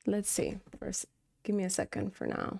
Let's see. First, give me a second for now.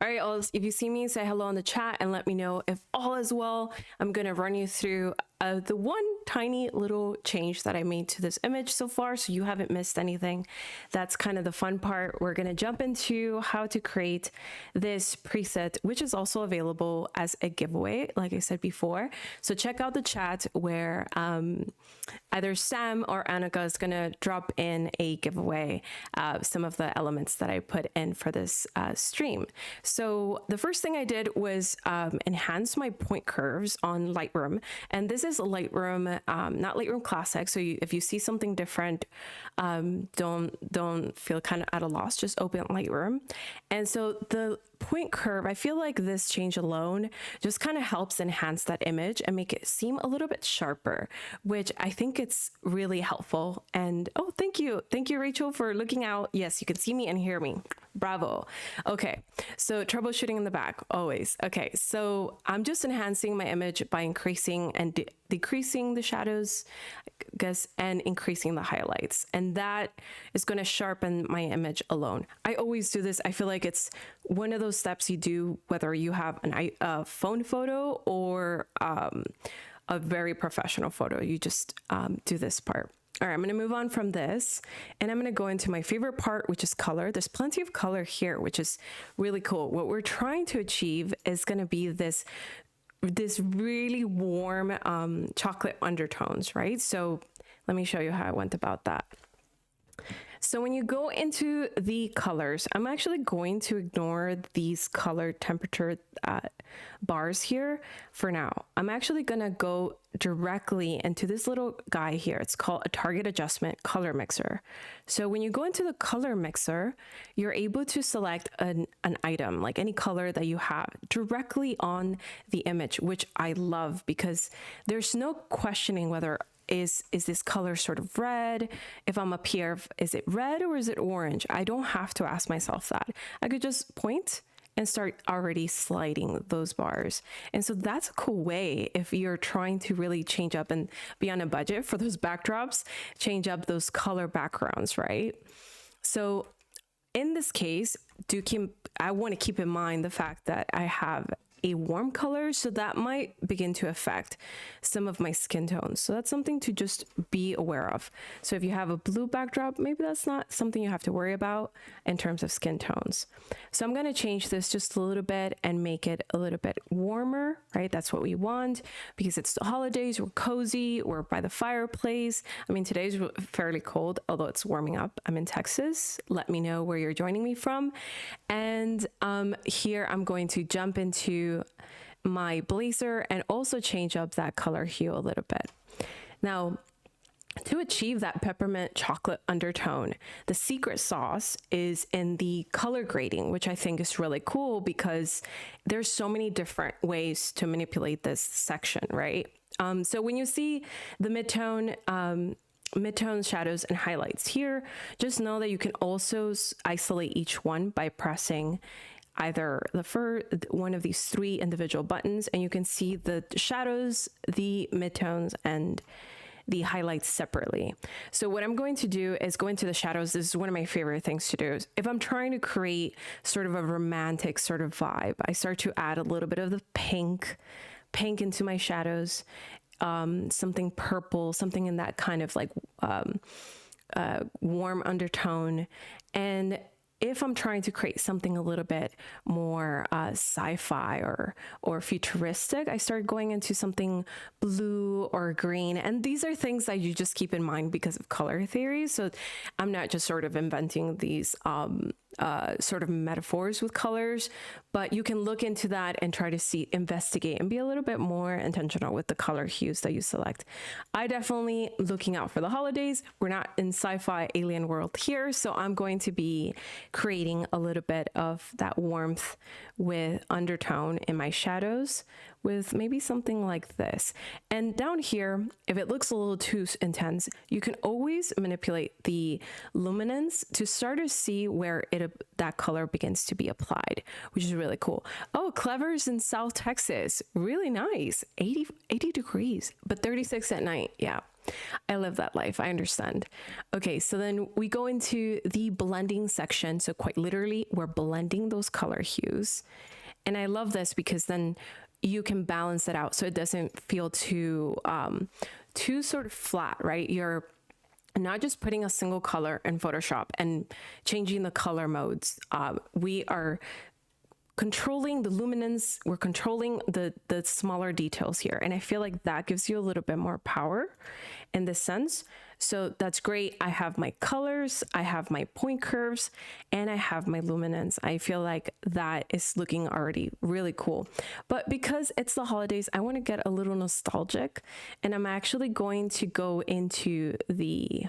All right, all, if you see me, say hello in the chat and let me know if all is well. I'm going to run you through the one tiny little change that I made to this image so far, so you haven't missed anything. That's kind of the fun part. We're going to jump into how to create this preset, which is also available as a giveaway, like I said before. So check out the chat where either Sam or Annika is going to drop in a giveaway, some of the elements that I put in for this stream. So the first thing I did was enhance my point curves on Lightroom, and this is Lightroom, not Lightroom Classic. So if you see something different, don't feel kind of at a loss. Just open Lightroom, and so the point curve, I feel like this change alone just kind of helps enhance that image and make it seem a little bit sharper, which I think it's really helpful. And oh, thank you, Rachel, for looking out. Yes, you can see me and hear me. Bravo. Okay, so troubleshooting in the back always. Okay, so I'm just enhancing my image by increasing and decreasing the shadows, I guess, and increasing the highlights, and that is going to sharpen my image alone. I always do this. I feel like it's one of those steps you do whether you have a phone photo or a very professional photo. You just do this part. All right, I'm going to move on from this, and I'm going to go into my favorite part, which is color. There's plenty of color here, which is really cool. What we're trying to achieve is going to be this really warm chocolate undertones, right? So let me show you how I went about that. So when you go into the colors, I'm actually going to ignore these color temperature bars here for now. I'm actually going to go directly into this little guy here. It's called a target adjustment color mixer. So when you go into the color mixer, you're able to select an item, like any color that you have, directly on the image, which I love because there's no questioning whether is this color sort of red? If I'm up here, is it red or is it orange? I don't have to ask myself that. I could just point and start already sliding those bars. And so that's a cool way if you're trying to really change up and be on a budget for those backdrops, change up those color backgrounds, right? So in this case, I want to keep in mind the fact that I have a warm color, so that might begin to affect some of my skin tones. So that's something to just be aware of. So if you have a blue backdrop, maybe that's not something you have to worry about in terms of skin tones. So I'm going to change this just a little bit and make it a little bit warmer, right? That's what we want because it's the holidays, we're cozy, we're by the fireplace. I mean, today's fairly cold, although it's warming up. I'm in Texas. Let me know where you're joining me from. And here I'm going to jump into my blazer and also change up that color hue a little bit. Now, to achieve that peppermint chocolate undertone, the secret sauce is in the color grading, which I think is really cool because there's so many different ways to manipulate this section, right? So when you see the midtone shadows and highlights here, just know that you can also isolate each one by pressing either one of these three individual buttons, and you can see the shadows, the midtones, and the highlights separately. So what I'm going to do is go into the shadows. This is one of my favorite things to do. If I'm trying to create sort of a romantic sort of vibe, I start to add a little bit of the pink into my shadows. something purple, something in that kind of like warm undertone. And if I'm trying to create something a little bit more sci-fi or futuristic, I start going into something blue or green. And these are things that you just keep in mind because of color theory. So I'm not just sort of inventing these sort of metaphors with colors, but you can look into that and try to investigate and be a little bit more intentional with the color hues that you select. I definitely looking out for the holidays. We're not in sci-fi alien world here, so I'm going to be creating a little bit of that warmth with undertone in my shadows with maybe something like this. And down here, if it looks a little too intense, you can always manipulate the luminance to start to see where that color begins to be applied, which is really cool. Oh, Clever's in South Texas. Really nice. 80 degrees, but 36 at night. Yeah. I live that life. I understand. Okay, so then we go into the blending section. So quite literally, we're blending those color hues. And I love this because then you can balance it out so it doesn't feel too sort of flat, right? You're not just putting a single color in Photoshop and changing the color modes. We are controlling the luminance, we're controlling the smaller details here. And I feel like that gives you a little bit more power in this sense. So that's great. I have my colors, I have my point curves, and I have my luminance. I feel like that is looking already really cool. But because it's the holidays, I want to get a little nostalgic, and I'm actually going to go into the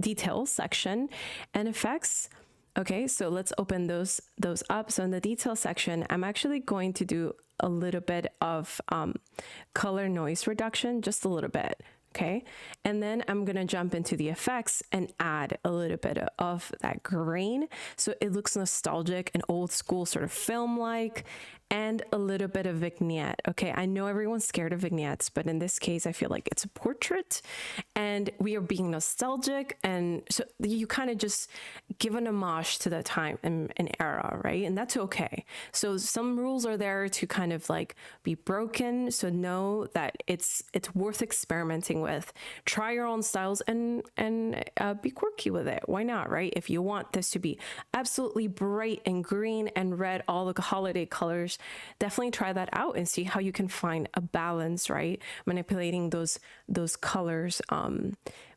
details section and effects. Okay, so let's open those up. So in the detail section, I'm actually going to do a little bit of color noise reduction, just a little bit. Okay, and then I'm gonna jump into the effects and add a little bit of that grain so it looks nostalgic and old school, sort of film-like, and a little bit of vignette. Okay, I know everyone's scared of vignettes, but in this case, I feel like it's a portrait and we are being nostalgic. And so you kind of just give an homage to the time and era, right? And that's okay. So some rules are there to kind of like be broken. So know that it's worth experimenting with. Try your own styles and be quirky with it. Why not, right? If you want this to be absolutely bright and green and red, all the holiday colors, definitely try that out and see how you can find a balance, right? Manipulating those colors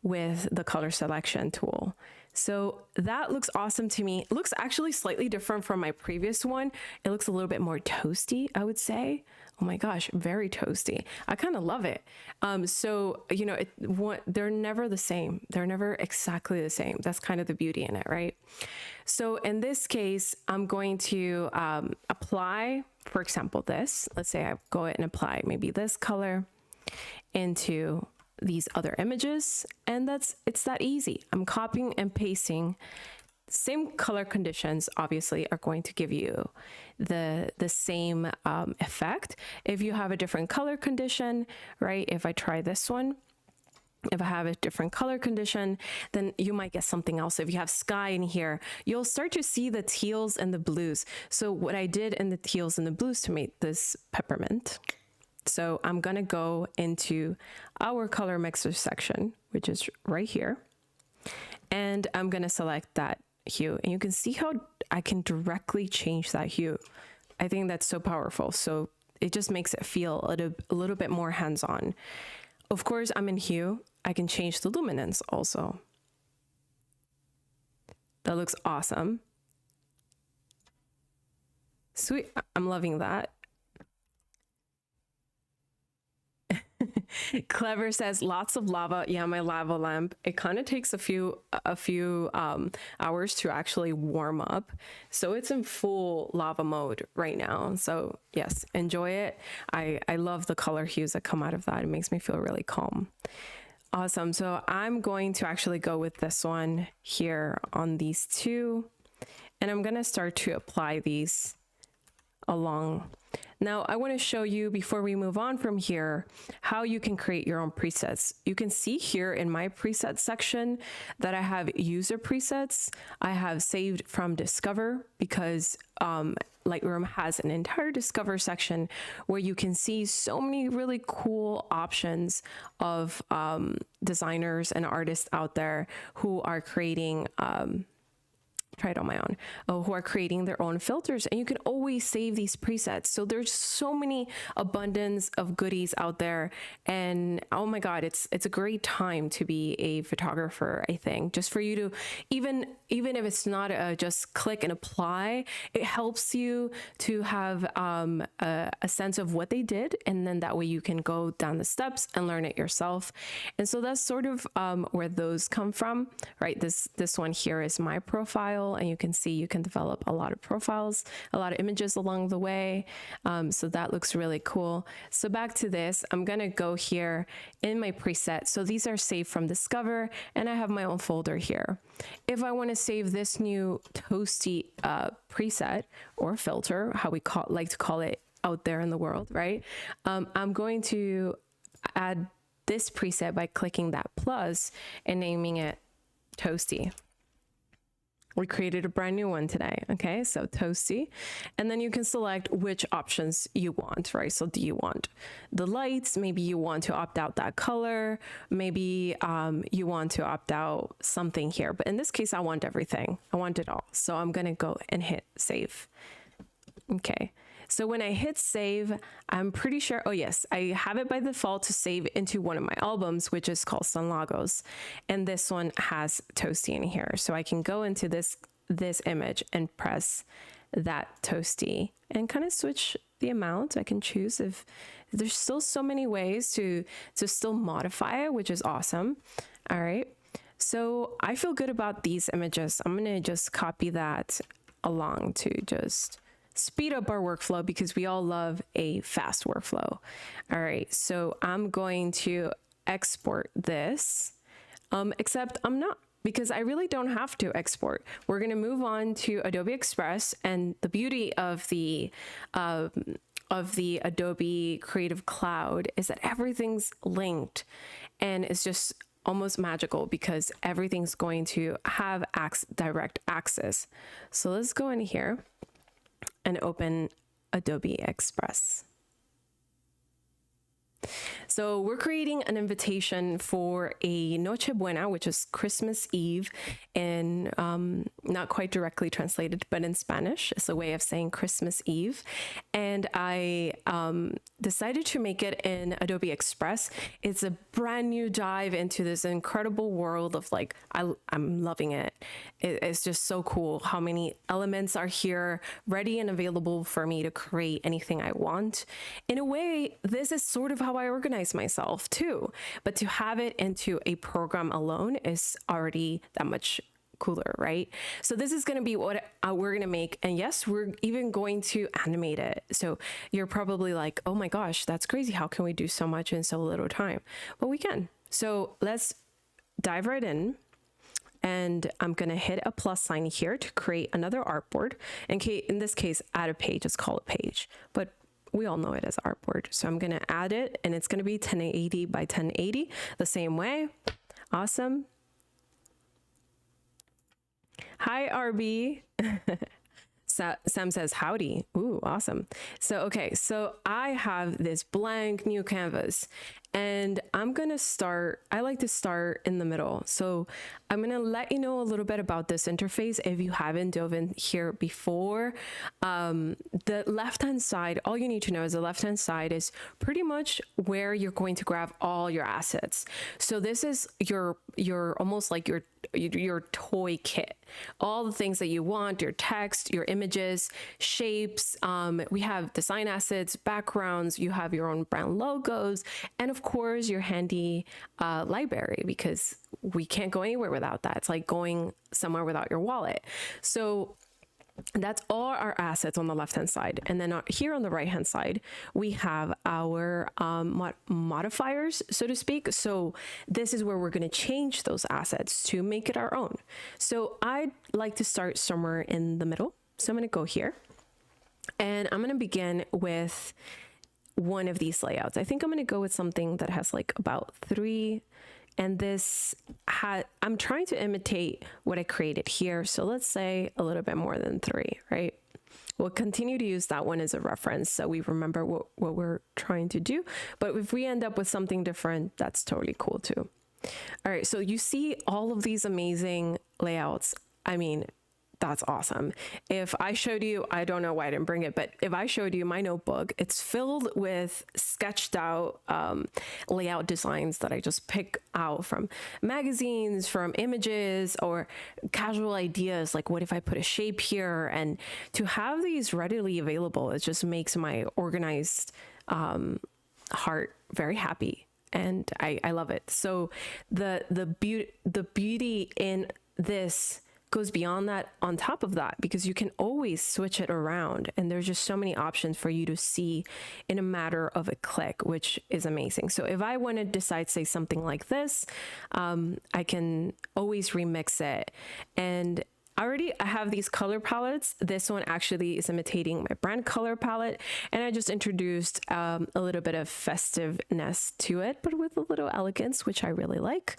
with the color selection tool. So that looks awesome to me. It looks actually slightly different from my previous one. It looks a little bit more toasty, I would say. Oh my gosh, very toasty. I kind of love it. So, you know, they're never the same. They're never exactly the same. That's kind of the beauty in it, right? So in this case, I'm going to apply, for example, this. Let's say I go ahead and apply maybe this color into these other images, and it's that easy. I'm copying and pasting. Same color conditions obviously are going to give you the same effect. If you have a different color condition, right? If I try this one, if I have a different color condition, then you might get something else. If you have sky in here, you'll start to see the teals and the blues. So what I did in the teals and the blues to make this peppermint. So I'm gonna go into our color mixer section, which is right here. And I'm gonna select that hue. And you can see how I can directly change that hue. I think that's so powerful. So it just makes it feel a little bit more hands-on. Of course, I'm in hue. I can change the luminance also. That looks awesome. Sweet, I'm loving that. Clever says lots of lava. Yeah, my lava lamp. It kind of takes a few hours to actually warm up. So it's in full lava mode right now. So yes, enjoy it. I love the color hues that come out of that. It makes me feel really calm. Awesome. So I'm going to actually go with this one here on these two, and I'm going to start to apply these along. Now, I want to show you before we move on from here, how you can create your own presets. You can see here in my preset section that I have user presets. I have saved from Discover because Lightroom has an entire Discover section where you can see so many really cool options of designers and artists out there who are creating try it on my own, who are creating their own filters, and you can always save these presets. So there's so many abundance of goodies out there, and oh my god, it's a great time to be a photographer. I think just for you to even if it's not just click and apply, it helps you to have a sense of what they did, and then that way you can go down the steps and learn it yourself. And so that's sort of where those come from, right? This one here is my profile, and you can see you can develop a lot of profiles, a lot of images along the way. So that looks really cool. So back to this, I'm gonna go here in my preset. So these are saved from Discover, and I have my own folder here. If I want to save this new toasty preset or filter, how we like to call it out there in the world, right? I'm going to add this preset by clicking that plus and naming it Toasty. We created a brand new one today. Okay, so Toasty. And then you can select which options you want, right? So do you want the lights? Maybe you want to opt out that color. Maybe you want to opt out something here. But in this case, I want everything. I want it all. So I'm going to go and hit save. Okay. So when I hit save, I'm pretty sure, oh yes, I have it by default to save into one of my albums, which is called Cyn Lagos. And this one has Toasty in here. So I can go into this image and press that Toasty and kind of switch the amount. I can choose if there's still so many ways to still modify it, which is awesome. All right. So I feel good about these images. I'm going to just copy that along to just speed up our workflow because we all love a fast workflow. All right, so I'm going to export this, except I'm not, because I really don't have to export. We're gonna move on to Adobe Express, and the beauty of the Adobe Creative Cloud is that everything's linked, and it's just almost magical because everything's going to have direct access. So let's go in here and open Adobe Express. So we're creating an invitation for a Noche Buena, which is Christmas Eve, in not quite directly translated, but in Spanish. It's a way of saying Christmas Eve. And I decided to make it in Adobe Express. It's a brand new dive into this incredible world of like, I'm loving it. It's just so cool how many elements are here, ready and available for me to create anything I want. In a way, this is sort of how I organize myself too, but to have it into a program alone is already that much cooler, right? So this is going to be what we're going to make, and yes, we're even going to animate it. So you're probably like, oh my gosh, that's crazy, how can we do so much in so little time? Well, we can. So let's dive right in, and I'm going to hit a plus sign here to create another artboard. In this case, add a page, let's call it page, but we all know it as artboard. So I'm going to add it, and it's going to be 1080 by 1080 the same way. Awesome. Hi, RB. Sam says howdy. Ooh, awesome. So, okay, so I have this blank new canvas, and I'm going to start, I like to start in the middle. So I'm going to let you know a little bit about this interface if you haven't dove in here before. The left-hand side, all you need to know is the left-hand side is pretty much where you're going to grab all your assets. So this is your almost like your toy kit, all the things that you want, your text, your images, shapes. We have design assets, backgrounds, you have your own brand logos, and of course your handy library, because we can't go anywhere without that. It's like going somewhere without your wallet. So that's all our assets on the left-hand side. And then here on the right-hand side, we have our modifiers, so to speak. So this is where we're going to change those assets to make it our own. So I'd like to start somewhere in the middle. So I'm going to go here, And I'm going to begin with one of these layouts. I think I'm going to go with something that has like about 3. And this I'm trying to imitate what I created here. So let's say a little bit more than 3, right? We'll continue to use that one as a reference so we remember what we're trying to do. But if we end up with something different, that's totally cool too. All right, so you see all of these amazing layouts. I mean, that's awesome. If I showed you, I don't know why I didn't bring it, but if I showed you my notebook, it's filled with sketched out layout designs that I just pick out from magazines, from images, or casual ideas. Like, what if I put a shape here? And to have these readily available, it just makes my organized heart very happy. And I love it. So the beauty in this goes beyond that, on top of that, because you can always switch it around, and there's just so many options for you to see in a matter of a click, which is amazing. So if I want to decide, say, something like this, I can always remix it. And I have these color palettes. This one actually is imitating my brand color palette, and I just introduced a little bit of festiveness to it, but with a little elegance, which I really like.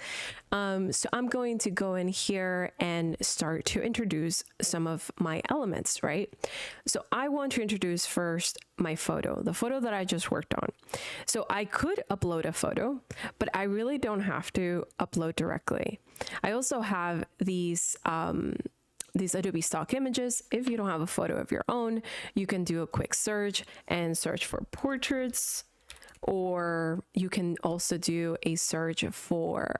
So I'm going to go in here and start to introduce some of my elements, right? So I want to introduce first my photo, the photo that I just worked on. So I could upload a photo, but I really don't have to upload directly. I also have these Adobe stock images. If you don't have a photo of your own, you can do a quick search and search for portraits, or you can also do a search for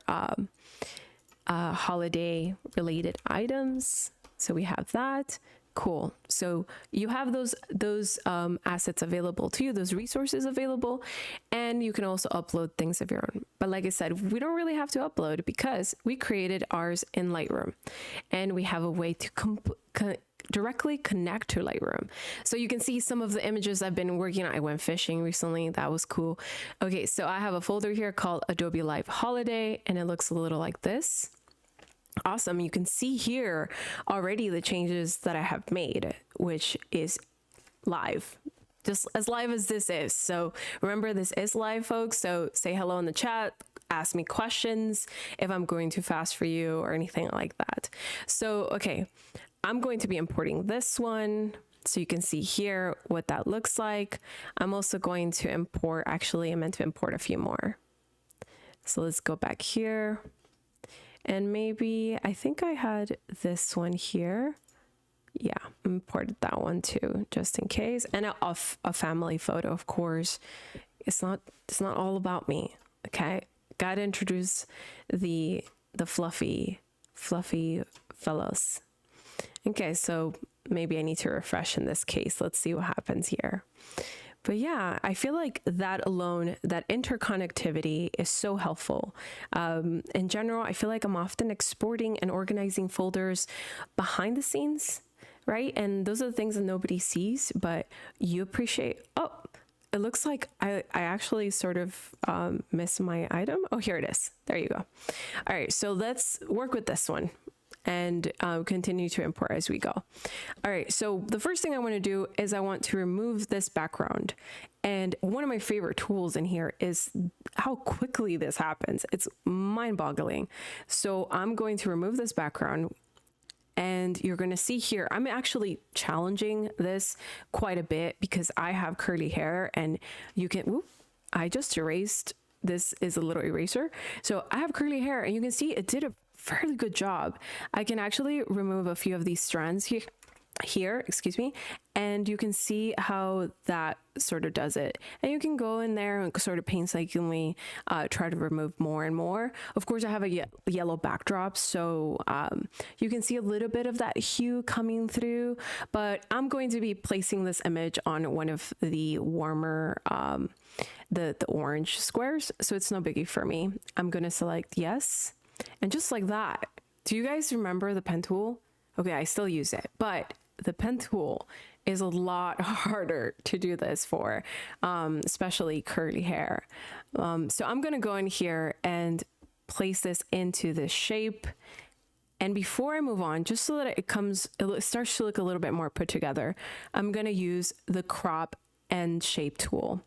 holiday related items. So we have that. Cool. So you have those assets available to you, those resources available, and you can also upload things of your own. But like I said, we don't really have to upload because we created ours in Lightroom, and we have a way to directly connect to Lightroom. So you can see some of the images I've been working on. I went fishing recently. That was cool. Okay, so I have a folder here called Adobe Live Holiday, and it looks a little like this. Awesome. You can see here already the changes that I have made, which is live, just as live as this is. So remember, this is live, folks. So say hello in the chat, ask me questions if I'm going too fast for you or anything like that. So, okay, I'm going to be importing this one. So you can see here what that looks like. I'm also going to import, actually, I meant to import a few more. So let's go back here. And maybe, I think I had this one here. Yeah, imported that one too, just in case. And a family photo, of course. It's not all about me, okay? Gotta introduce the fluffy fellows. Okay, so maybe I need to refresh in this case. Let's see what happens here. But yeah, I feel like that alone, that interconnectivity is so helpful. In general, I feel like I'm often exporting and organizing folders behind the scenes, right? And those are the things that nobody sees, but you appreciate. Oh, it looks like I actually sort of missed my item. Oh, here it is. There you go. All right, so let's work with this one and continue to import as we go. All right, so the first thing I want to do is I want to remove this background. And one of my favorite tools in here is how quickly this happens. It's mind-boggling. So I'm going to remove this background, and you're going to see here, I'm actually challenging this quite a bit because I have curly hair, and you can, whoop, I just erased, this is a little eraser. So I have curly hair, and you can see it did a fairly good job. I can actually remove a few of these strands here, excuse me, and you can see how that sort of does it. And you can go in there and sort of painstakingly try to remove more and more. Of course, I have a yellow backdrop, so you can see a little bit of that hue coming through, but I'm going to be placing this image on one of the warmer, the orange squares, so it's no biggie for me. I'm going to select yes. And just like that, do you guys remember the pen tool? Okay, I still use it, but the pen tool is a lot harder to do this for, especially curly hair. So I'm gonna go in here and place this into the shape. And before I move on, just so that it starts to look a little bit more put together, I'm going to use the crop and shape tool.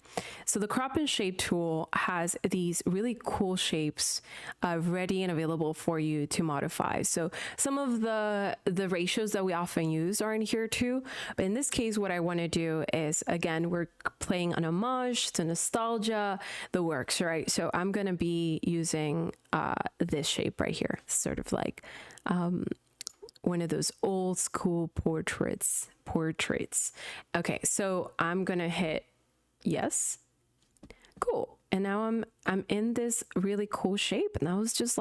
So the crop and shape tool has these really cool shapes ready and available for you to modify. So some of the ratios that we often use are in here too. But in this case, what I want to do is, again, we're playing an homage to nostalgia, the works, right? So I'm going to be using this shape right here, sort of like one of those old school portraits. Okay, so I'm gonna hit yes. Cool. And now I'm in this really cool shape. And that was just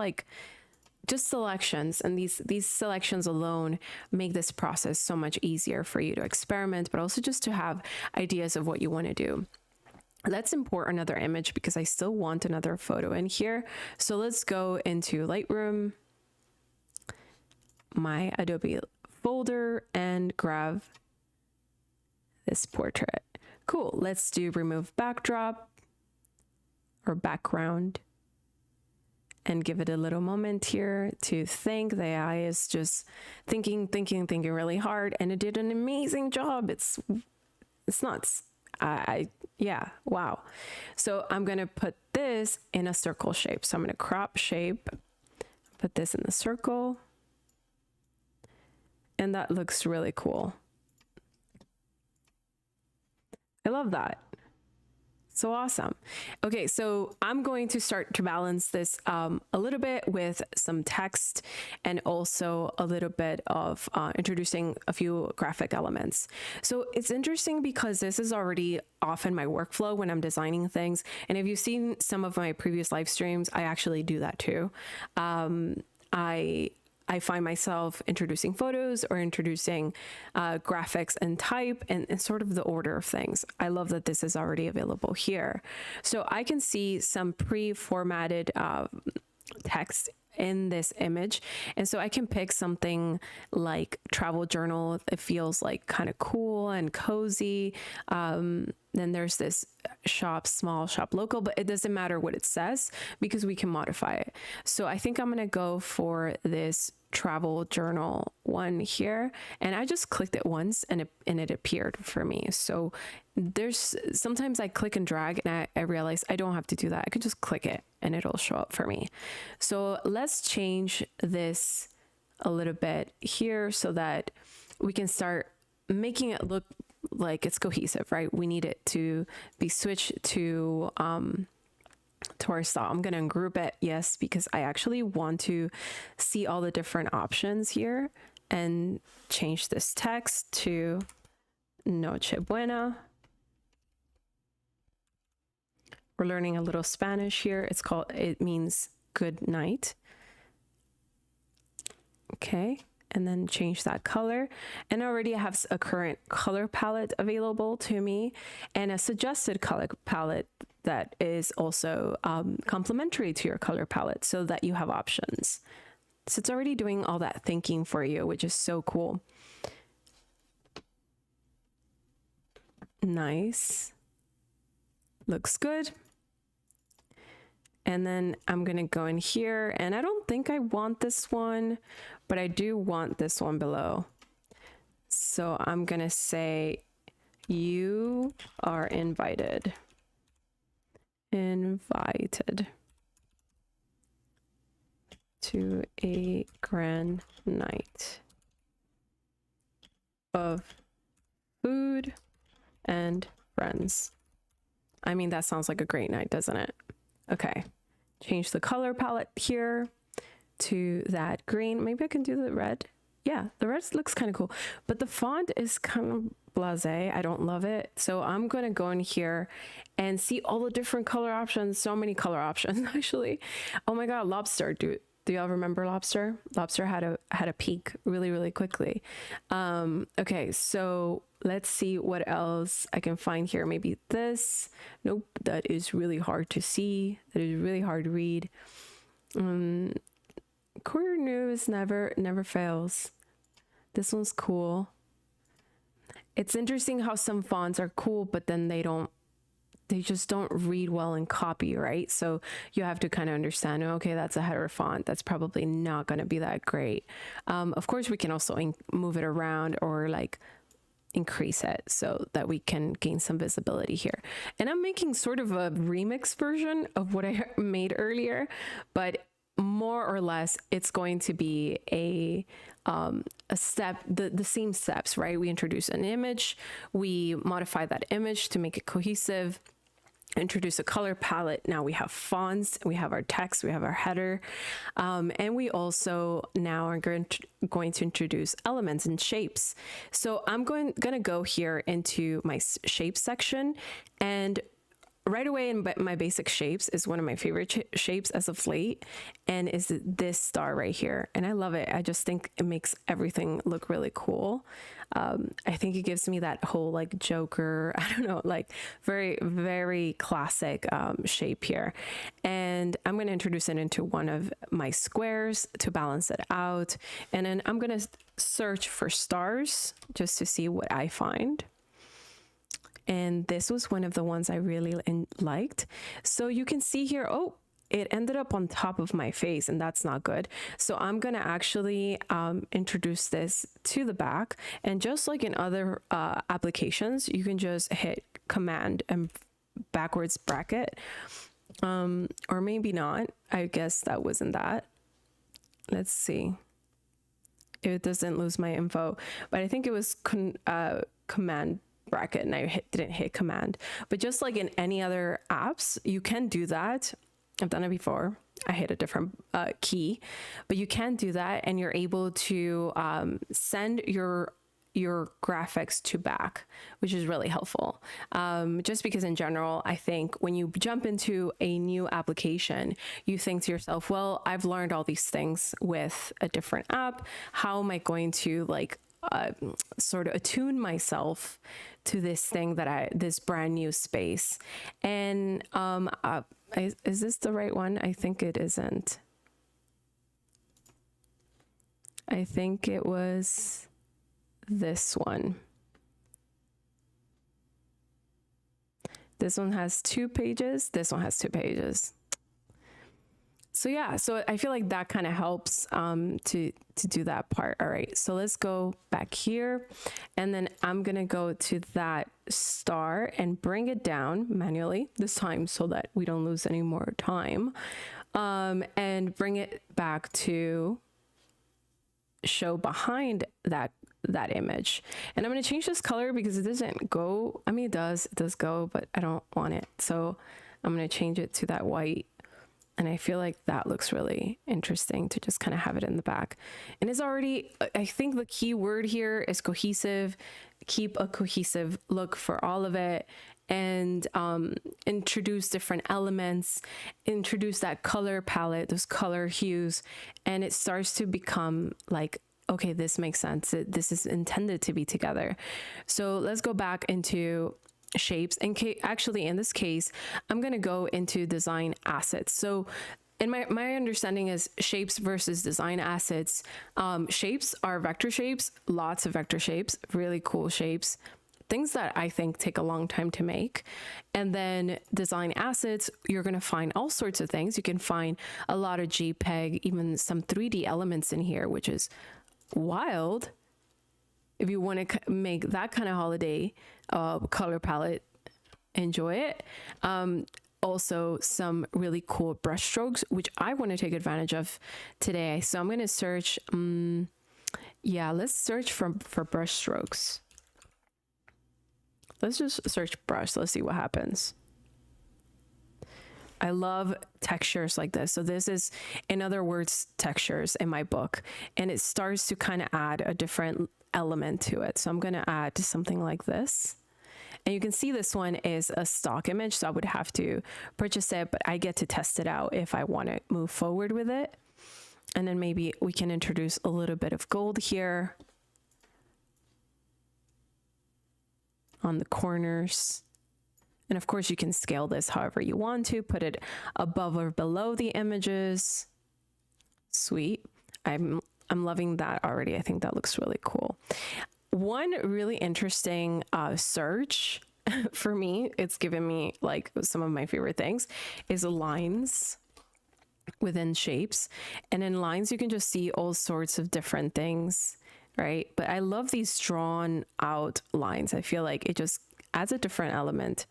selections, and these selections alone make this process so much easier for you to experiment, but also just to have ideas of what you want to do. Let's import another image because I still want another photo in here. So let's go into Lightroom, my Adobe folder, and grab this portrait. Cool. Let's do remove backdrop or background and give it a little moment here to think. The AI is just thinking really hard, and it did an amazing job. It's nuts. Yeah, wow. So I'm going to put this in a circle shape. So I'm going to crop shape, put this in the circle. And that looks really cool. I love that. So awesome. Okay, so I'm going to start to balance this a little bit with some text and also a little bit of introducing a few graphic elements. So it's interesting because this is already often my workflow when I'm designing things. And if you've seen some of my previous live streams, I actually do that too. I find myself introducing photos or introducing graphics and type and sort of the order of things. I love that this is already available here. So I can see some pre-formatted text in this image. And so I can pick something like travel journal. It feels like kind of cool and cozy. Then there's this shop, small shop local, but it doesn't matter what it says because we can modify it. So I think I'm going to go for this travel journal one here, and I just clicked it once and it appeared for me. So there's sometimes I click and drag and I realize I don't have to do that. I could just click it and it'll show up for me. So let's change this a little bit here so that we can start making it look like it's cohesive, right? We need it to be switched to our style. I'm going to group it, yes, because I actually want to see all the different options here and change this text to Noche Buena. We're learning a little Spanish here. It means good night. Okay. And then change that color. And already I have a current color palette available to me and a suggested color palette that is also complementary to your color palette so that you have options. So it's already doing all that thinking for you, which is so cool. Nice. Looks good. And then I'm going to go in here, and I don't think I want this one, but I do want this one below. So I'm going to say, you are invited. Invited to a grand night of food and friends. I mean, that sounds like a great night, doesn't it? Okay. Change the color palette here to that green. Maybe I can do the red. Yeah, the red looks kind of cool, but the font is kind of blasé. I don't love it. So I'm going to go in here and see all the different color options. So many color options, actually. Oh my God, Lobster. Do y'all remember Lobster? Lobster had a peak really, really quickly. Okay, so let's see what else I can find here. Maybe this. Nope, that is really hard to see. That is really hard to read. Courier News never fails. This one's cool. It's interesting how some fonts are cool, but then they don't they just don't read well in copy, right? So you have to kind of understand, okay, that's a header font. That's probably not going to be that great. Of course, we can also move it around or like increase it so that we can gain some visibility here. And I'm making sort of a remix version of what I made earlier, but more or less it's going to be a step, the same steps, right? We introduce an image, we modify that image to make it cohesive, introduce a color palette. Now we have fonts, we have our text, we have our header, and we also now are going to introduce elements and shapes. So I'm going to go here into my shape section, and right away in my basic shapes is one of my favorite shapes as of late, and is this star right here. And I love it. I just think it makes everything look really cool. I think it gives me that whole like Joker, I don't know, like very, very classic shape here. And I'm going to introduce it into one of my squares to balance it out. And then I'm going to search for stars just to see what I find. And this was one of the ones I really liked. So you can see here, oh, it ended up on top of my face, and that's not good. So I'm gonna actually introduce this to the back. And just like in other applications, you can just hit Command and backwards bracket, or maybe not. I guess that wasn't that. Let's see. It doesn't lose my info, but I think it was Command bracket, and I didn't hit Command. But just like in any other apps, you can do that. I've done it before. I hit a different key, but you can do that, and you're able to send your graphics to back, which is really helpful. Just because in general, I think when you jump into a new application, you think to yourself, well, I've learned all these things with a different app. How am I going to like sort of attune myself to this thing this brand new space? And is this the right one? I think it isn't. I think it was this one. This one has 2 pages. This one has 2 pages. So yeah, so I feel like that kind of helps to do that part. All right, so let's go back here, and then I'm gonna go to that star and bring it down manually this time so that we don't lose any more time, and bring it back to show behind that image. And I'm gonna change this color because it doesn't go. I mean, it does go, but I don't want it. So I'm gonna change it to that white. And I feel like that looks really interesting to just kind of have it in the back. And it's already, I think the key word here is cohesive. Keep a cohesive look for all of it, and introduce different elements, introduce that color palette, those color hues, and it starts to become like, okay, this makes sense. This is intended to be together. So let's go back into shapes, and actually in this case I'm going to go into design assets. So in my understanding is shapes versus design assets. Shapes are vector shapes, lots of vector shapes, really cool shapes, things that I think take a long time to make. And then design assets, you're going to find all sorts of things. You can find a lot of JPEG, even some 3D elements in here, which is wild. If you want to make that kind of holiday color palette, enjoy it. Also some really cool brush strokes, which I want to take advantage of today. So I'm going to search, yeah, let's search for brush strokes. Let's just search brush. Let's see what happens. I love textures like this. So this is, in other words, textures in my book, and it starts to kind of add a different element to it. So I'm going to add something like this. And you can see this one is a stock image, so I would have to purchase it, but I get to test it out if I want to move forward with it. And then maybe we can introduce a little bit of gold here on the corners. And of course you can scale this however you want to, put it above or below the images. Sweet. I'm loving that already. I think that looks really cool. One really interesting search for me, it's given me like some of my favorite things is lines within shapes. And in lines, you can just see all sorts of different things, right? But I love these drawn out lines. I feel like it just adds a different element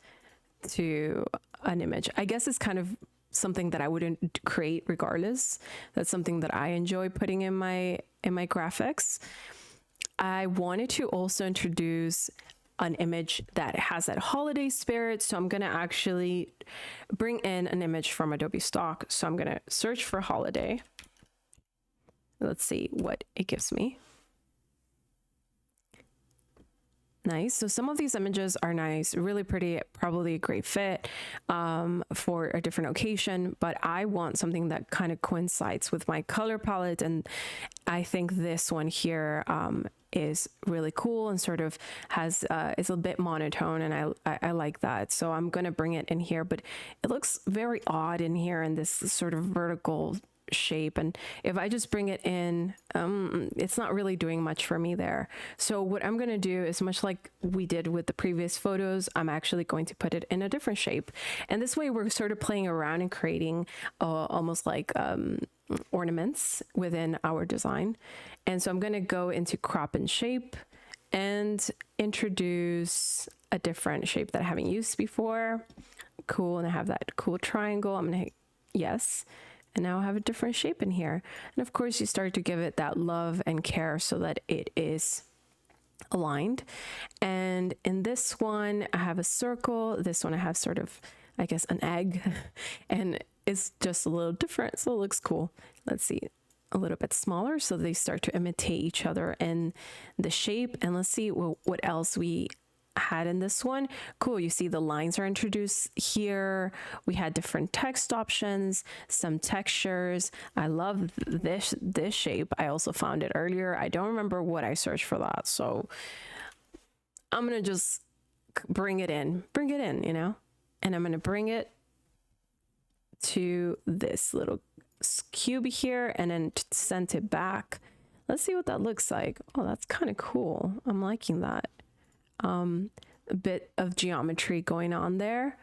to an image. I guess it's kind of something that I wouldn't create regardless. That's something that I enjoy putting in my graphics. I wanted to also introduce an image that has that holiday spirit. So I'm going to actually bring in an image from Adobe stock. So I'm going to search for holiday. Let's see what it gives me. Nice. So some of these images are nice, really pretty, probably a great fit for a different occasion, but I want something that kind of coincides with my color palette. And I think this one here is really cool and sort of has, is a bit monotone, and I like that. So I'm going to bring it in here, but it looks very odd in here in this sort of vertical shape, and if I just bring it in, it's not really doing much for me there. So what I'm going to do is, much like we did with the previous photos, I'm actually going to put it in a different shape, and this way we're sort of playing around and creating almost like ornaments within our design. And so I'm going to go into crop and shape and introduce a different shape that I haven't used before. Cool. And I have that cool triangle. I'm going to hit yes. And now I have a different shape in here. And of course you start to give it that love and care so that it is aligned. And in this one, I have a circle. This one I have sort of, I guess, an egg, and it's just a little different. So it looks cool. Let's see, a little bit smaller. So they start to imitate each other in the shape. And let's see what else we had in this one. Cool. You see the lines are introduced here. We had different text options, some textures. I love this shape. I also found it earlier. I don't remember what I searched for that. So I'm going to just bring it in, you know, and I'm going to bring it to this little cube here and then send it back. Let's see what that looks like. Oh, that's kind of cool. I'm liking that. A bit of geometry going on there.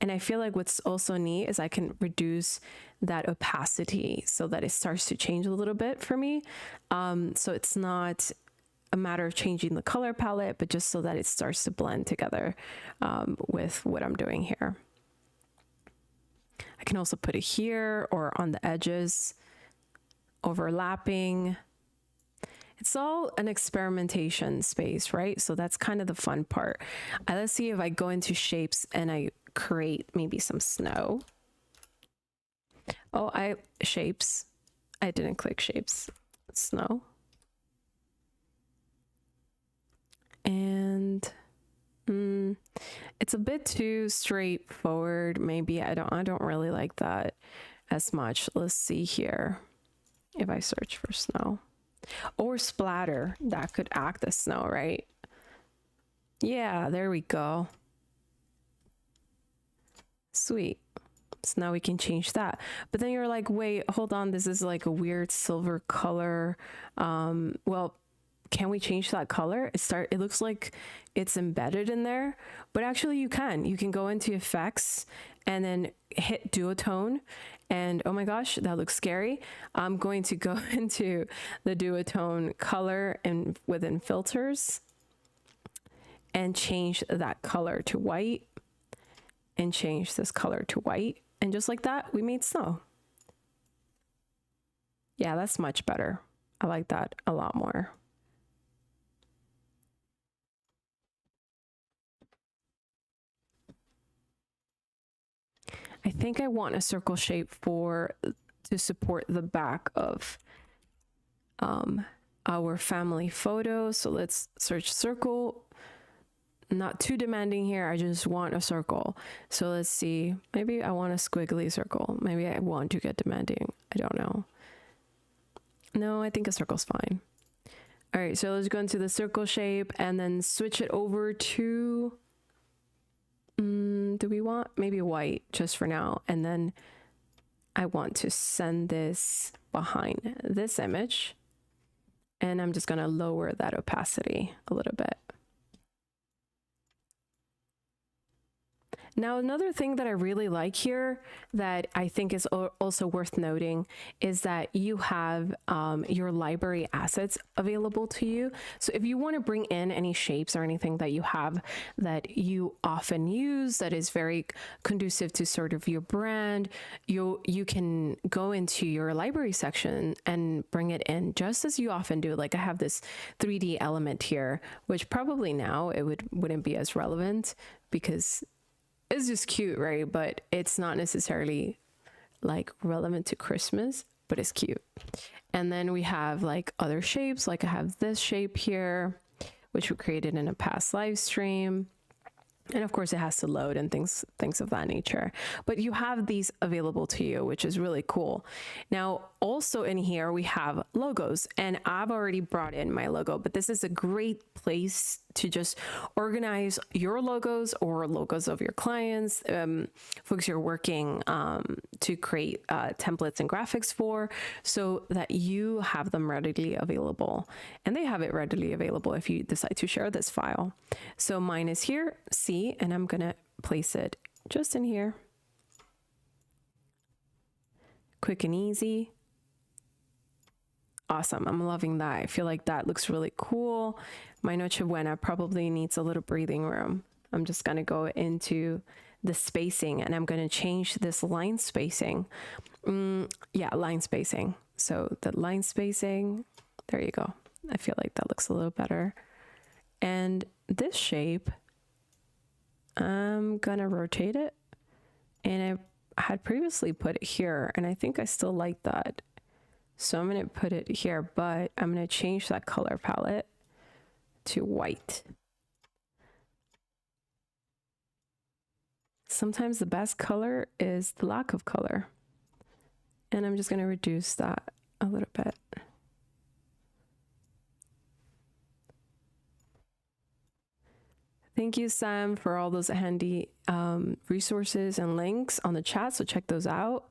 And I feel like what's also neat is I can reduce that opacity so that it starts to change a little bit for me. So it's not a matter of changing the color palette, but just so that it starts to blend together with what I'm doing here. I can also put it here or on the edges, overlapping. It's all an experimentation space, right? So that's kind of the fun part. Let's see if I go into shapes and I create maybe some snow. Oh, shapes. I didn't click shapes. Snow. And it's a bit too straightforward. Maybe I don't really like that as much. Let's see here. If I search for snow. Or splatter, that could act as snow, right? Yeah, there we go. Sweet. So now we can change that. But then you're like, wait, hold on, this is like a weird silver color. Well, can we change that color? It looks like it's embedded in there, but actually you can go into effects and then hit duotone. And oh my gosh, that looks scary. I'm going to go into the duotone color and within filters and change that color to white and change this color to white. And just like that, we made snow. Yeah, that's much better. I like that a lot more. I think I want a circle shape to support the back of our family photo. So let's search circle. Not too demanding here. I just want a circle. So let's see. Maybe I want a squiggly circle. Maybe I want to get demanding. I don't know. No, I think a circle's fine. All right, so let's go into the circle shape and then switch it over to do we want maybe white just for now? And then I want to send this behind this image, and I'm just going to lower that opacity a little bit. Now, another thing that I really like here that I think is also worth noting is that you have your library assets available to you. So if you want to bring in any shapes or anything that you have that you often use that is very conducive to sort of your brand, you can go into your library section and bring it in just as you often do. Like I have this 3D element here, which probably now it wouldn't be as relevant because it's just cute, right? But it's not necessarily like relevant to Christmas, but it's cute. And then we have like other shapes, like I have this shape here, which we created in a past live stream. And of course it has to load and things of that nature, but you have these available to you, which is really cool. Now, also in here, we have logos, and I've already brought in my logo, but this is a great place to just organize your logos or logos of your clients, folks you're working to create templates and graphics for, so that you have them readily available. And they have it readily available if you decide to share this file. So mine is here, C, and I'm gonna place it just in here. Quick and easy. Awesome. I'm loving that. I feel like that looks really cool. My Noche Buena probably needs a little breathing room. I'm just going to go into the spacing and I'm going to change this line spacing. Yeah, line spacing. So the line spacing, there you go. I feel like that looks a little better. And this shape, I'm going to rotate it. And I had previously put it here, and I think I still like that. So I'm going to put it here, but I'm going to change that color palette to white. Sometimes the best color is the lack of color. And I'm just going to reduce that a little bit. Thank you, Sam, for all those handy resources and links on the chat, so check those out.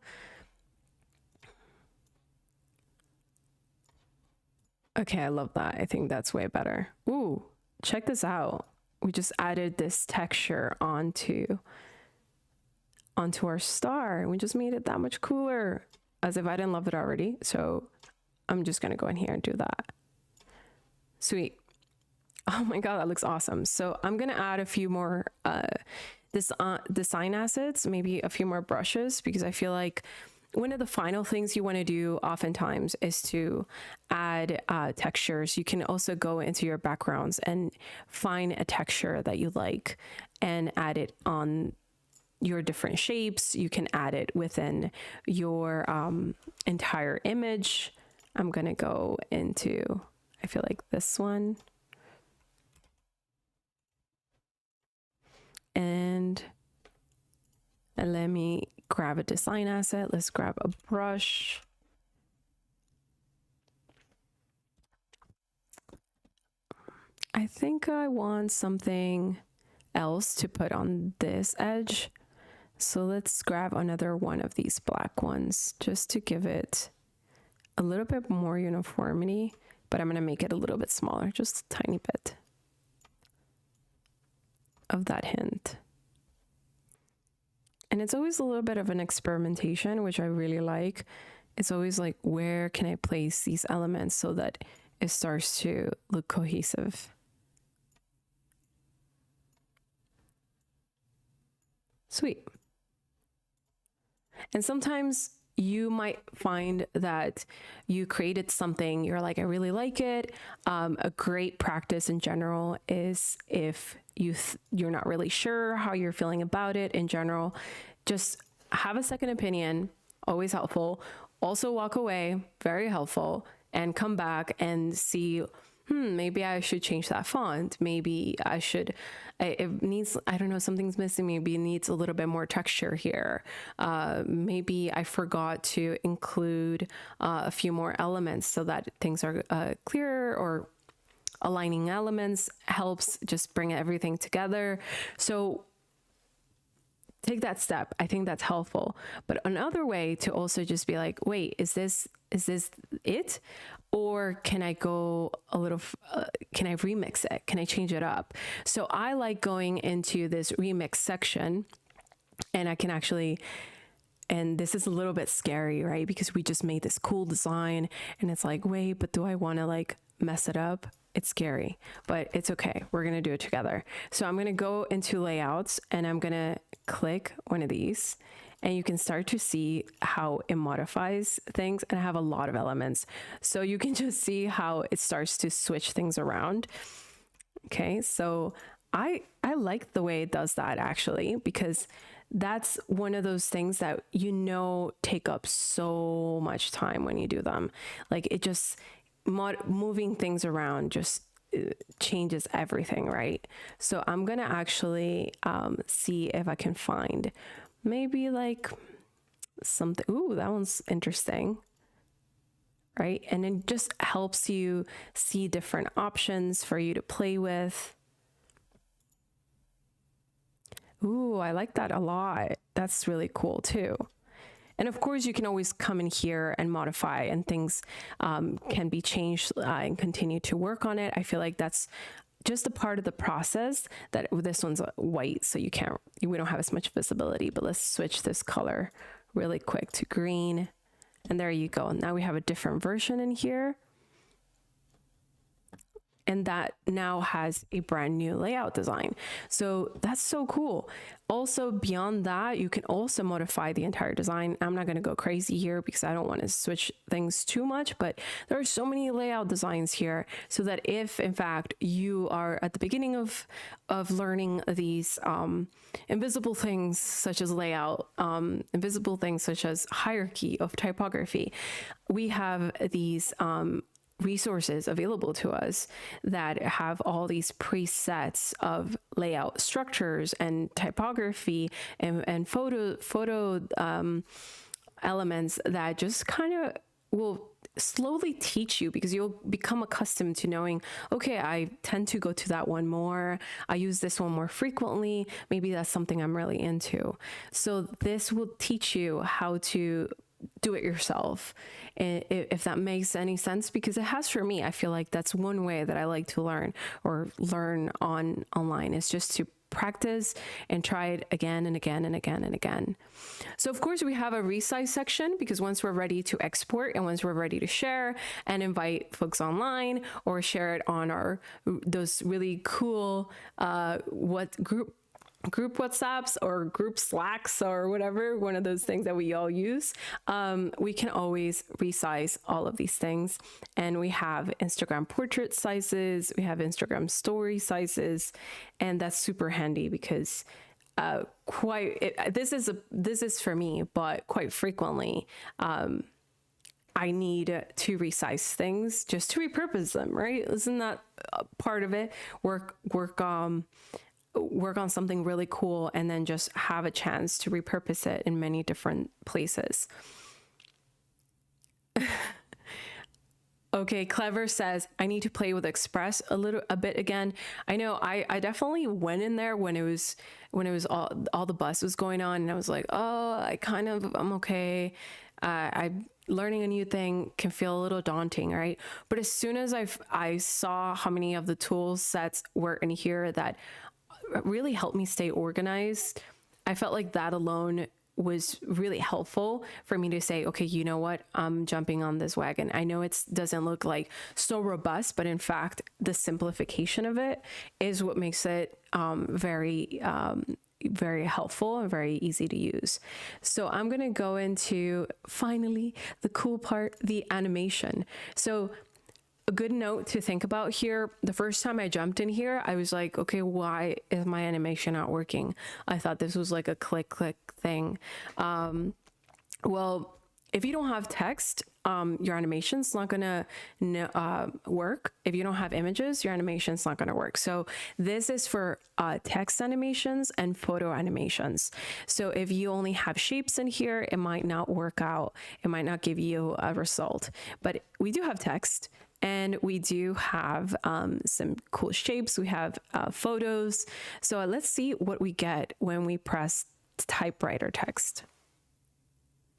Okay, I love that. I think that's way better. Ooh, check this out. We just added this texture onto our star, and we just made it that much cooler, as if I didn't love it already. So I'm just gonna go in here and do that. Sweet. Oh my God, that looks awesome. So I'm gonna add a few more design assets, maybe a few more brushes, because I feel like one of the final things you want to do oftentimes is to add textures. You can also go into your backgrounds and find a texture that you like and add it on your different shapes. You can add it within your entire image. I'm going to go into, I feel like this one. And let me grab a design asset. Let's grab a brush. I think I want something else to put on this edge. So let's grab another one of these black ones just to give it a little bit more uniformity, but I'm going to make it a little bit smaller, just a tiny bit of that hint. And it's always a little bit of an experimentation, which I really like. It's always like, where can I place these elements so that it starts to look cohesive? Sweet. And sometimes you might find that you created something, you're like, I really like it. A great practice in general is if you're not really sure how you're feeling about it in general, just have a second opinion, always helpful. Also walk away, very helpful, and come back and see, maybe I should change that font. Maybe I should, it needs, I don't know, something's missing. Maybe it needs a little bit more texture here. Maybe I forgot to include a few more elements so that things are clearer, or aligning elements helps just bring everything together. So take that step. I think that's helpful. But another way to also just be like, wait, is this it? Or can I go a little, can I remix it? Can I change it up? So I like going into this remix section And I can actually, and this is a little bit scary, right? Because we just made this cool design and it's like, wait, but do I want to like mess it up? It's scary, but it's okay. We're going to do it together. So I'm going to go into layouts and I'm going to click one of these, and you can start to see how it modifies things, and I have a lot of elements. So you can just see how it starts to switch things around. Okay. So I like the way it does that actually, because that's one of those things that, take up so much time when you do them. Like it just, moving things around just changes everything, right? So I'm gonna actually see if I can find maybe like something. Ooh, that one's interesting, right? And it just helps you see different options for you to play with. Ooh, I like that a lot. That's really cool too. And of course, you can always come in here and modify, and things can be changed and continue to work on it. I feel like that's just a part of the process. That this one's white, so we don't have as much visibility, but let's switch this color really quick to green. And there you go. Now we have a different version in here. And that now has a brand new layout design. So that's so cool. Also, beyond that, you can also modify the entire design. I'm not going to go crazy here because I don't want to switch things too much, but there are so many layout designs here, so that if in fact you are at the beginning of learning these invisible things such as layout, invisible things such as hierarchy of typography, we have these resources available to us that have all these presets of layout structures and typography and photo elements that just kind of will slowly teach you, because you'll become accustomed to knowing, okay, I tend to go to that one more. I use this one more frequently. Maybe that's something I'm really into. So this will teach you how to do it yourself, if that makes any sense, because it has for me. I feel like that's one way that I like to learn online, is just to practice and try it again and again and again and again. So of course we have a resize section, because once we're ready to export and once we're ready to share and invite folks online or share it on those really cool group WhatsApps or group Slacks or whatever, one of those things that we all use, we can always resize all of these things. And we have Instagram portrait sizes, we have Instagram story sizes, and that's super handy because this is for me, but quite frequently I need to resize things just to repurpose them, right? Isn't that part of it? Work on something really cool and then just have a chance to repurpose it in many different places. Okay, Clever says, I need to play with Express a bit again. I know I definitely went in there when it was all the buzz was going on, and I was like, oh, I'm okay. Learning a new thing can feel a little daunting, right? But as soon as I saw how many of the tool sets were in here that really helped me stay organized, I felt like that alone was really helpful for me to say, okay, you know what? I'm jumping on this wagon. I know it doesn't look like so robust, but in fact, the simplification of it is what makes it very helpful and very easy to use. So I'm going to go into finally the cool part, the animation. So a good note to think about here, the first time I jumped in here, I was like, okay, why is my animation not working? I thought this was like a click thing. Well, if you don't have text, your animation's not gonna work. If you don't have images, your animation's not gonna work. So this is for text animations and photo animations. So if you only have shapes in here, it might not work out. It might not give you a result. But we do have text, and we do have some cool shapes. We have photos. So let's see what we get when we press typewriter text.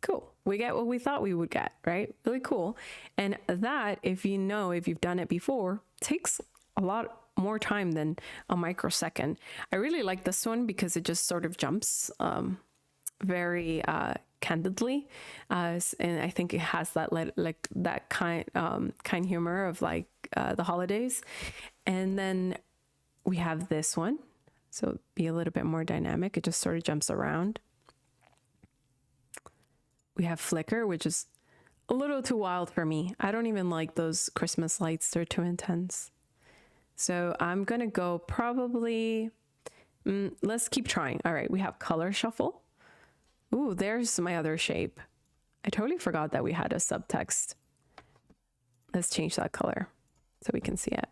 Cool. We get what we thought we would get, right? Really cool. And that, if you've done it before, takes a lot more time than a microsecond. I really like this one because it just sort of jumps very candidly, and I think it has that like that kind humor of like the holidays. And then we have this one, so be a little bit more dynamic. It just sort of jumps around. We have flicker, which is a little too wild for me. I don't even like those Christmas lights. They're too intense. So I'm gonna go probably, let's keep trying. All right, we have color shuffle. Ooh, there's my other shape. I totally forgot that we had a subtext. Let's change that color so we can see it.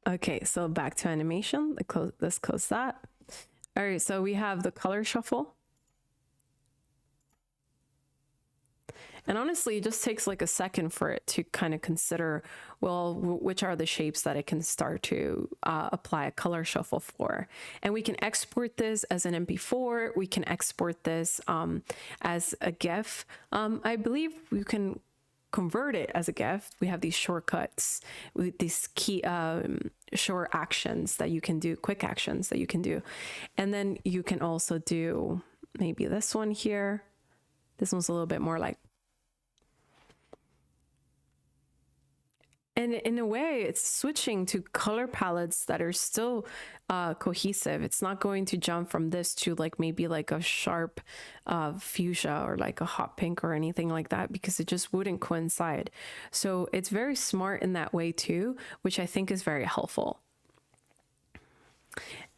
Okay, so back to animation. Let's close that. All right, so we have the color shuffle. And honestly, it just takes like a second for it to kind of consider, well, which are the shapes that it can start to apply a color shuffle for. And we can export this as an MP4. We can export this as a GIF. I believe you can convert it as a GIF. We have these shortcuts with these key short actions that you can do, quick actions that you can do. And then you can also do maybe this one here. This one's a little bit more like, and in a way, it's switching to color palettes that are still cohesive. It's not going to jump from this to like maybe like a sharp fuchsia or like a hot pink or anything like that, because it just wouldn't coincide. So it's very smart in that way too, which I think is very helpful.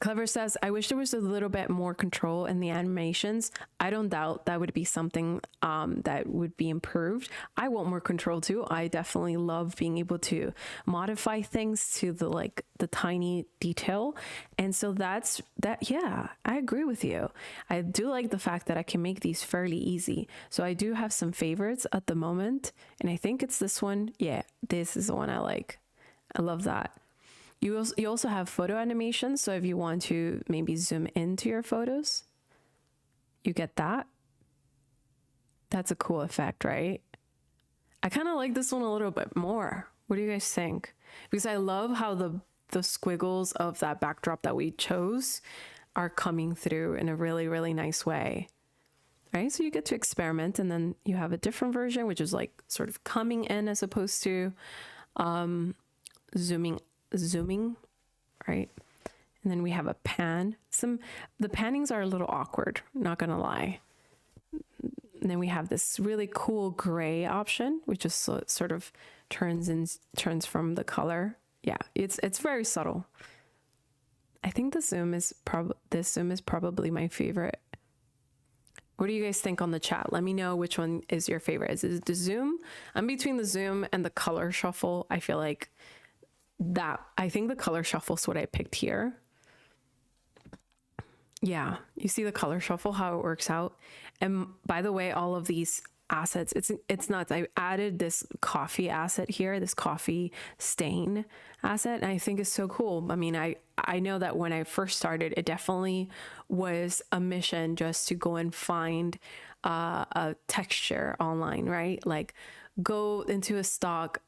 Clever says, I wish there was a little bit more control in the animations. I don't doubt that would be something that would be improved. I want more control too. I definitely love being able to modify things to the tiny detail. And so that's that. Yeah, I agree with you. I do like the fact that I can make these fairly easy. So I do have some favorites at the moment. And I think it's this one. Yeah, this is the one I like. I love that. You also have photo animation, so if you want to maybe zoom into your photos, you get that. That's a cool effect, right? I kind of like this one a little bit more. What do you guys think? Because I love how the squiggles of that backdrop that we chose are coming through in a really, really nice way. Right? So you get to experiment, and then you have a different version, which is like sort of coming in as opposed to zooming, right? And then we have a pan. The pannings are a little awkward, not gonna lie. And then we have this really cool gray option, which is sort of turns from the color. Yeah, it's very subtle. I think this zoom is probably my favorite. What do you guys think on the chat? Let me know which one is your favorite. Is it the zoom? I'm between the zoom and the color shuffle. I feel like I think the color shuffle is what I picked here. Yeah, you see the color shuffle, how it works out. And by the way, all of these assets, it's nuts. I added this coffee asset here, this coffee stain asset, and I think it's so cool. I mean, I know that when I first started, it definitely was a mission just to go and find a texture online, right? Like go into a stock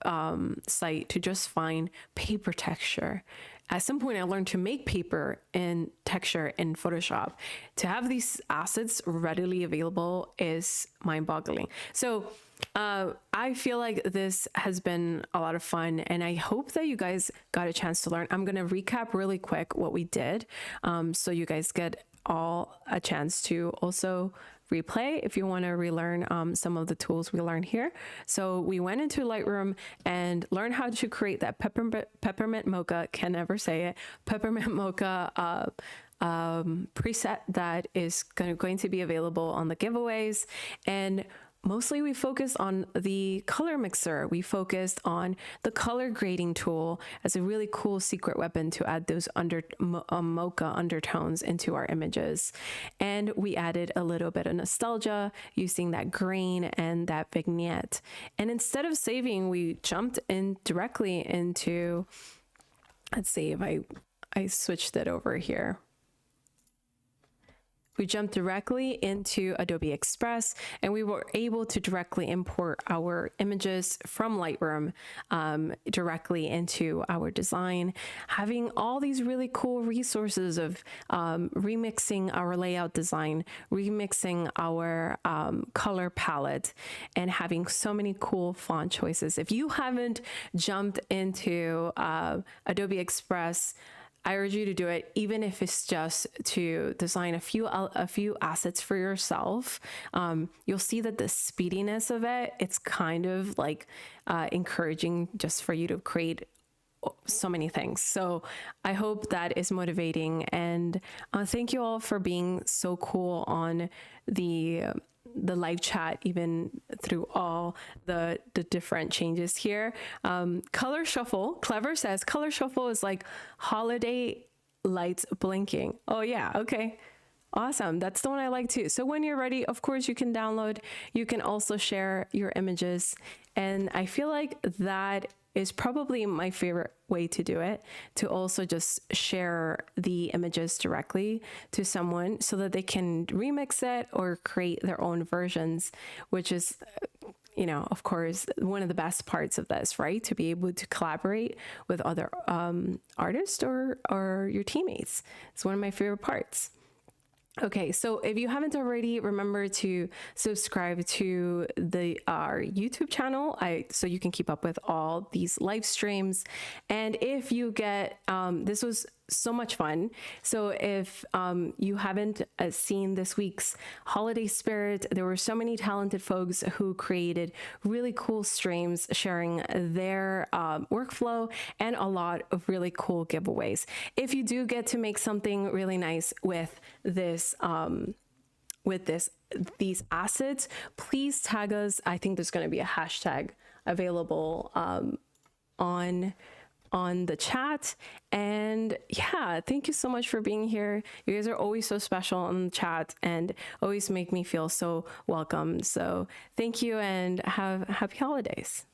site to just find paper texture. At some point, I learned to make paper and texture in Photoshop. To have these assets readily available is mind-boggling. So I feel like this has been a lot of fun, and I hope that you guys got a chance to learn. I'm going to recap really quick what we did, so you guys get all a chance to also replay if you want to relearn some of the tools we learned here. So we went into Lightroom and learned how to create that peppermint mocha, can never say it, peppermint mocha preset that is going to be available on the giveaways. And mostly we focused on the color mixer. We focused on the color grading tool as a really cool secret weapon to add those mocha undertones into our images. And we added a little bit of nostalgia using that grain and that vignette. And instead of saving, we jumped in directly into, let's see if I switched it over here. we jumped directly into Adobe Express, and we were able to directly import our images from Lightroom directly into our design, having all these really cool resources of remixing our layout design, remixing our color palette, and having so many cool font choices. If you haven't jumped into Adobe Express, I urge you to do it, even if it's just to design a few assets for yourself. You'll see that the speediness of it, it's kind of like encouraging just for you to create so many things. So I hope that is motivating, and thank you all for being so cool on the live chat, even through all the different changes here. Color shuffle, Clever says color shuffle is like holiday lights blinking. Oh yeah, okay. Awesome. That's the one I like too. So when you're ready, of course, you can download. You can also share your images. And I feel like that is probably my favorite way to do it, to also just share the images directly to someone so that they can remix it or create their own versions, which is, you know, of course, one of the best parts of this, right? To be able to collaborate with other artists or your teammates. It's one of my favorite parts. Okay, so if you haven't already, remember to subscribe to our YouTube channel, so you can keep up with all these live streams. And if you get, this was so much fun. So if you haven't seen this week's holiday spirit, there were so many talented folks who created really cool streams sharing their workflow and a lot of really cool giveaways. If you do get to make something really nice with this, these assets, please tag us. I think there's going to be a hashtag available on the chat. And yeah, thank you so much for being here. You guys are always so special on the chat and always make me feel so welcome. So thank you, and have happy holidays.